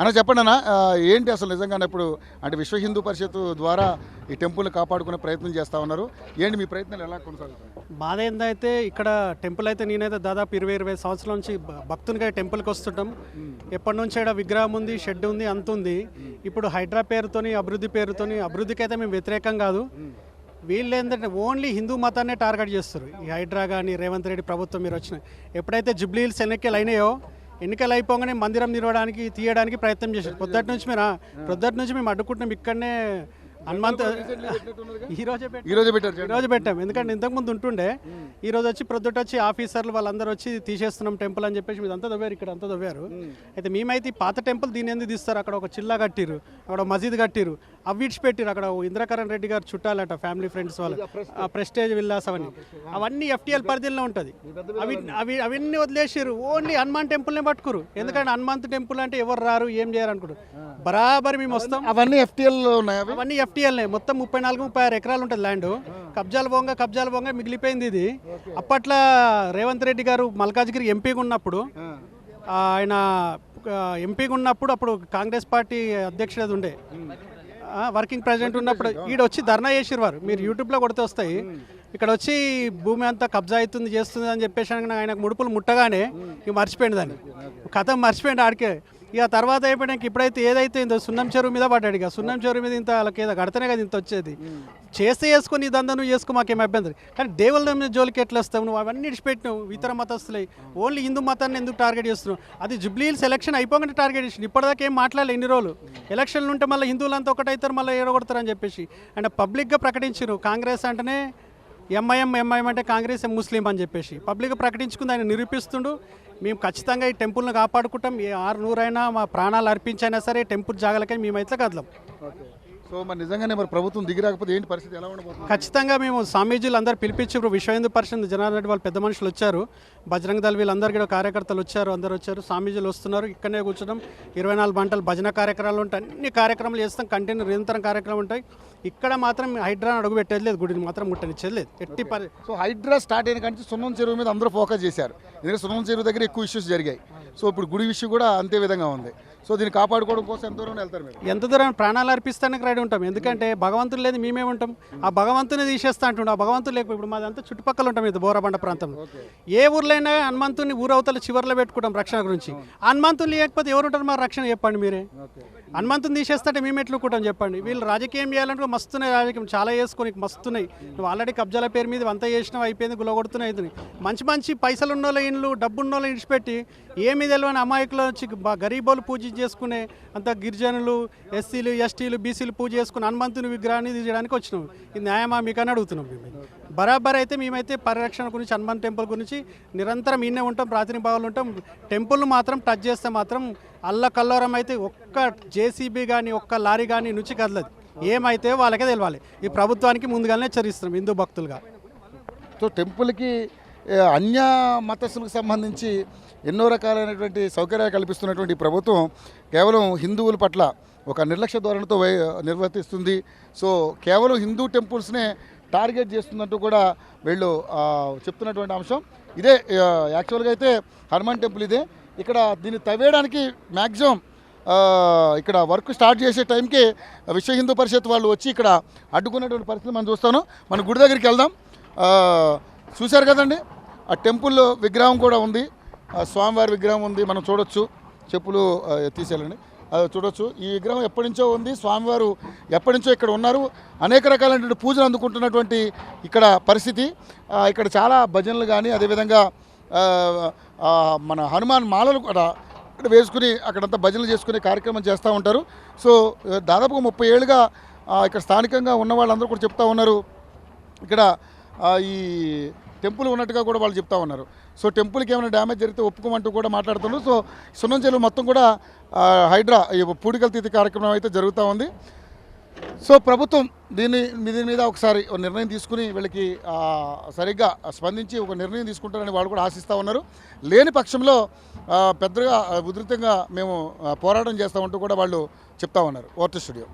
అన్న చెప్పండి అన్న, ఏంటి అసలు నిజంగానే ఇప్పుడు అంటే విశ్వ హిందూ పరిషత్ ద్వారా ఈ టెంపుల్ని కాపాడుకునే ప్రయత్నం చేస్తూ ఉన్నారు. ఏంటి మీ ప్రయత్నాలు ఎలా కొనసాగుతాయి? బాధ ఏందైతే ఇక్కడ టెంపుల్ అయితే నేనైతే దాదాపు 20 సంవత్సరాల నుంచి భక్తునిగా టెంపుల్కి వస్తుంటాం. ఎప్పటి నుంచి ఇక్కడ విగ్రహం ఉంది, షెడ్ ఉంది, అంత ఉంది. ఇప్పుడు హైడ్రా పేరుతోని అభివృద్ధికి అయితే మేము వ్యతిరేకం కాదు. వీళ్ళు ఏంటంటే ఓన్లీ హిందూ మతాన్నే టార్గెట్ చేస్తారు. ఈ హైడ్రా కానీ రేవంత్ రెడ్డి ప్రభుత్వం మీరు వచ్చిన ఎప్పుడైతే జుబ్లీ హిల్స్ ఎన్నికలు అయినాయో ఎన్నికలు అయిపోగానే మందిరం తీయడానికి ప్రయత్నం చేశారు. పొద్దుటి నుంచి మేము అడ్డుకుంటున్నాం. ఇక్కడనే హనుమంత్ ఈరోజు పెట్టాం. ఎందుకంటే ఇంతకుముందు ఉంటుండే, ఈరోజు వచ్చి ప్రొద్దుట వచ్చి ఆఫీసర్లు వాళ్ళందరూ వచ్చి తీసేస్తున్నాం టెంపుల్ అని చెప్పేసి మీదంతా దవ్వారు, ఇక్కడ అంతా దవ్వారు. అయితే మేమైతే ఈ పాత టెంపుల్ దీన్ని ఎందుకు తీస్తారు? అక్కడ ఒక చిల్లా కట్టిరు, అక్కడ మసీద్ కట్టిరు, అవి పెట్టిరు. అక్కడ ఇంద్రకరణ్ రెడ్డి గారు చుట్టాలట, ఫ్యామిలీ ఫ్రెండ్స్ వాళ్ళు, ఆ ప్రెస్టేజ్ విల్లాస్ అవన్నీ FTL పరిధిలో ఉంటుంది. అవన్నీ వదిలేసారు. ఓన్లీ హనుమాన్ టెంపుల్నే పట్టుకురు. ఎందుకంటే హనుమంత్ టెంపుల్ అంటే ఎవరు రారు, ఏం చేయరు అనుకుంటారు. బరాబర్ మేము వస్తాం. అవన్నీ FTL ఉన్నాయి. అవన్నీ FTLనే. మొత్తం 34-36 ఎకరాలు ఉంటుంది ల్యాండ్. కబ్జాలు పోంగా మిగిలిపోయింది ఇది. అప్పట్లో రేవంత్ రెడ్డి గారు మల్కాజ్గిరి ఎంపీగా ఉన్నప్పుడు, అప్పుడు కాంగ్రెస్ పార్టీ అధ్యక్షుడు ఉండే, వర్కింగ్ ప్రెసిడెంట్ ఉన్నప్పుడు ఈడ వచ్చి ధర్నా చేసిరు వారు. మీరు యూట్యూబ్లో కొడితే వస్తాయి. ఇక్కడ వచ్చి భూమి అంతా కబ్జా అవుతుంది చేస్తుంది అని చెప్పేసి ఆయనకు ముడుపులు ముట్టగానే ఇక మర్చిపోయింది దాన్ని, కథ మర్చిపోయింది ఆడికే. ఇక తర్వాత అయిపోయాక ఇప్పుడైతే ఏదైతే ఇంత సున్నం చెరువు మీద పడ్డాడు. ఇక సున్నం చెరువు మీద ఇంత వాళ్ళకి ఏదో కడితేనే కదా ఇంత వచ్చేది. చేసుకొని ఇదంతా నువ్వు చేసుకో, మాకేం అభ్యంతరం. కానీ దేవుళ్ళ జోలికి ఎట్లా వస్తావు? నువ్వు అవన్నీ ఇడిచిపెట్టినావు. ఇతర మతస్థులై ఓన్లీ హిందూ మతాన్ని ఎందుకు టార్గెట్ చేస్తున్నావు? అది జుబ్లీ హిల్స్ ఎలక్షన్ అయిపోగానే టార్గెట్ చేసి ఇప్పటిదాకా ఏం మాట్లాడలేదు. ఎన్ని రోజులు ఎలక్షన్లు ఉంటే మళ్ళీ హిందువులంతా ఒకటైతారు, మళ్ళీ ఏడగొడతారని చెప్పేసి అండ్ పబ్లిక్గా ప్రకటించారు. కాంగ్రెస్ అంటేనే ఎంఐఎం అంటే కాంగ్రెస్ ముస్లిం అని చెప్పేసి పబ్లిక్గా ప్రకటించుకుంది. ఆయన నిరూపిస్తుండు. మేము ఖచ్చితంగా ఈ టెంపుల్ను కాపాడుకుంటాం. 600 అయినా మా ప్రాణాలు అర్పించైనా సరే టెంపుల్ జాగాలకై మేమైతే కదలం. సో మరి నిజంగానే మరి ప్రభుత్వం దిగి రాకపోతే ఏంటి పరిస్థితి, ఎలా ఉండబోతుంది? ఖచ్చితంగా మేము స్వామీజీలు అందరూ పిలిపించారు. విశ్వ హిందూ పరిషత్ జనార్దన్ రెడ్డి వాళ్ళు పెద్ద మనుషులు వచ్చారు, బజరంగ దళ వీళ్ళందరూ కూడా కార్యకర్తలు వచ్చారు, అందరూ వచ్చారు. స్వామీజీలు వస్తున్నారు. ఇక్కడనే కూర్చోడం 24 గంటలు భజన కార్యక్రమాలు ఉంటాయి, అన్ని కార్యక్రమాలు చేస్తాం. కంటిన్యూ నిరంతరం కార్యక్రమం ఉంటాయి. ఇక్కడ మాత్రం హైడ్రా అడుగు పెట్టేది లేదు, గుడిని మాత్రం ముట్టనిచ్చేది లేదు ఎట్టి పరి. సో హైడ్రా స్టార్ట్ అయిన కానీ సున్నం చెరువు మీద అందరూ ఫోకస్ చేశారు. ఎందుకంటే సున్నం చెరువు దగ్గర ఎక్కువ ఇష్యూస్ జరిగాయి. సో ఇప్పుడు గుడి విషయం కూడా అంతే విధంగా ఉంది. సో దీన్ని కాపాడుకోవడం కోసం ఎంత దూరం వెళ్తారు మీరు? ఎంత దూరం ప్రాణాలు అర్పిస్తానికి రెడీ ఉంటాం. ఎందుకంటే భగవంతుడు లేదు మేమే ఉంటాం. ఆ భగవంతుని తీసేస్తా అంటుండే. ఆ భగవంతుడు లేకపోతే ఇప్పుడు మాదంతా చుట్టుపక్కల ఉంటాం. ఇది బోరబండ ప్రాంతంలో ఏ ఊర్లైనా హనుమంతుని ఊరవతల చివర్లో పెట్టుకుంటాం రక్షణ గురించి. హనుమంతుని లేకపోతే ఎవరు ఉంటారు మరి రక్షణ? చెప్పండి మీరే. హనుమంతుని తీసేస్తే మేము ఎట్లుకుంటాం చెప్పండి. వీళ్ళు రాజకీయం చేయాలంటే మస్తున్నాయి, రాజకీయం చాలా చేసుకొని మస్తున్నాయి. నువ్వు ఆల్రెడీ కబ్జాల పేరు మీద అంతా చేసినావు, అయిపోయింది, గులగొడుతున్నాయి. మంచి పైసలు ఉన్నోళ్ళ ఇండ్లు, డబ్బున్నోళ్ళ ఇడిచిపెట్టి ఏమీ తెలియని అమాయకులు వచ్చి గరీబోలు పూజ చేసుకునే అంత గిరిజనులు, SCలు, STలు, BCలు పూజ చేసుకుని హనుమంతుని విగ్రహాన్ని తీయడానికి వచ్చినాం. ఇది న్యాయమా మీకు అని అడుగుతున్నాం. బరాబర్ అయితే మేమైతే పరిరక్షణ గురించి, హనుమాన్ టెంపుల్ గురించి నిరంతరం ఈయనే ఉంటాం, రాత్రి భావాలు ఉంటాం. టెంపుల్ను మాత్రం టచ్ చేస్తే మాత్రం అల్లకల్లోరం అయితే ఒక్క JCB కానీ ఒక్క లారీ కానీ నుంచి కదలదు. ఏమైతే వాళ్ళకే తెలియాలి. ఈ ప్రభుత్వానికి ముందుగానే హెచ్చరిస్తున్నాం హిందూ భక్తులుగా. సో టెంపుల్కి అన్య మతస్థులకు సంబంధించి ఎన్నో రకాలైనటువంటి సౌకర్యాలు కల్పిస్తున్నటువంటి ప్రభుత్వం కేవలం హిందువుల పట్ల ఒక నిర్లక్ష్య ధోరణితో నిర్వర్తిస్తుంది. సో కేవలం హిందూ టెంపుల్స్నే టార్గెట్ చేస్తుందంటూ కూడా వీళ్ళు చెప్తున్నటువంటి అంశం ఇదే. యాక్చువల్గా అయితే హనుమాన్ టెంపుల్ ఇదే. ఇక్కడ దీన్ని తవ్వేయడానికి మ్యాక్సిమం ఇక్కడ వర్క్ స్టార్ట్ చేసే టైంకి విశ్వ హిందూ పరిషత్ వాళ్ళు వచ్చి ఇక్కడ అడ్డుకునేటువంటి పరిస్థితి మనం చూస్తాను. మన గుడి దగ్గరికి వెళ్దాం. చూశారు కదండి, ఆ టెంపుల్ విగ్రహం కూడా ఉంది, స్వామివారి విగ్రహం ఉంది, మనం చూడొచ్చు. చెప్పులు తీసేయాలండి, చూడొచ్చు. ఈ విగ్రహం ఎప్పటి నుంచో ఉంది, స్వామివారు ఎప్పటి నుంచో ఇక్కడ ఉన్నారు. అనేక రకాలైనటువంటి పూజలు అందుకుంటున్నటువంటి ఇక్కడ పరిస్థితి. ఇక్కడ చాలా భజనలు కానీ అదేవిధంగా మన హనుమాన్ మాలలు కూడా ఇక్కడ వేసుకుని అక్కడంతా భజనలు చేసుకునే కార్యక్రమం చేస్తూ ఉంటారు. సో దాదాపుగా 30 ఏళ్ళుగా ఇక్కడ స్థానికంగా ఉన్న వాళ్ళందరూ కూడా చెప్తూ ఉన్నారు ఇక్కడ ఈ టెంపుల్ ఉన్నట్టుగా కూడా వాళ్ళు చెప్తా ఉన్నారు. సో టెంపుల్కి ఏమైనా డ్యామేజ్ జరిగితే ఒప్పుకోమంటూ కూడా మాట్లాడుతున్నారు. సో సున్నం చెరువు మొత్తం కూడా హైడ్రా పూడికల తీతి కార్యక్రమం అయితే జరుగుతూ ఉంది. సో ప్రభుత్వం దీని మీద ఒకసారి నిర్ణయం తీసుకుని వీళ్ళకి సరిగ్గా స్పందించి ఒక నిర్ణయం తీసుకుంటారని వాళ్ళు కూడా ఆశిస్తూ ఉన్నారు. లేని పక్షంలో పెద్దగా ఉధృతంగా మేము పోరాటం చేస్తామంటూ కూడా వాళ్ళు చెప్తా ఉన్నారు. Over to studio.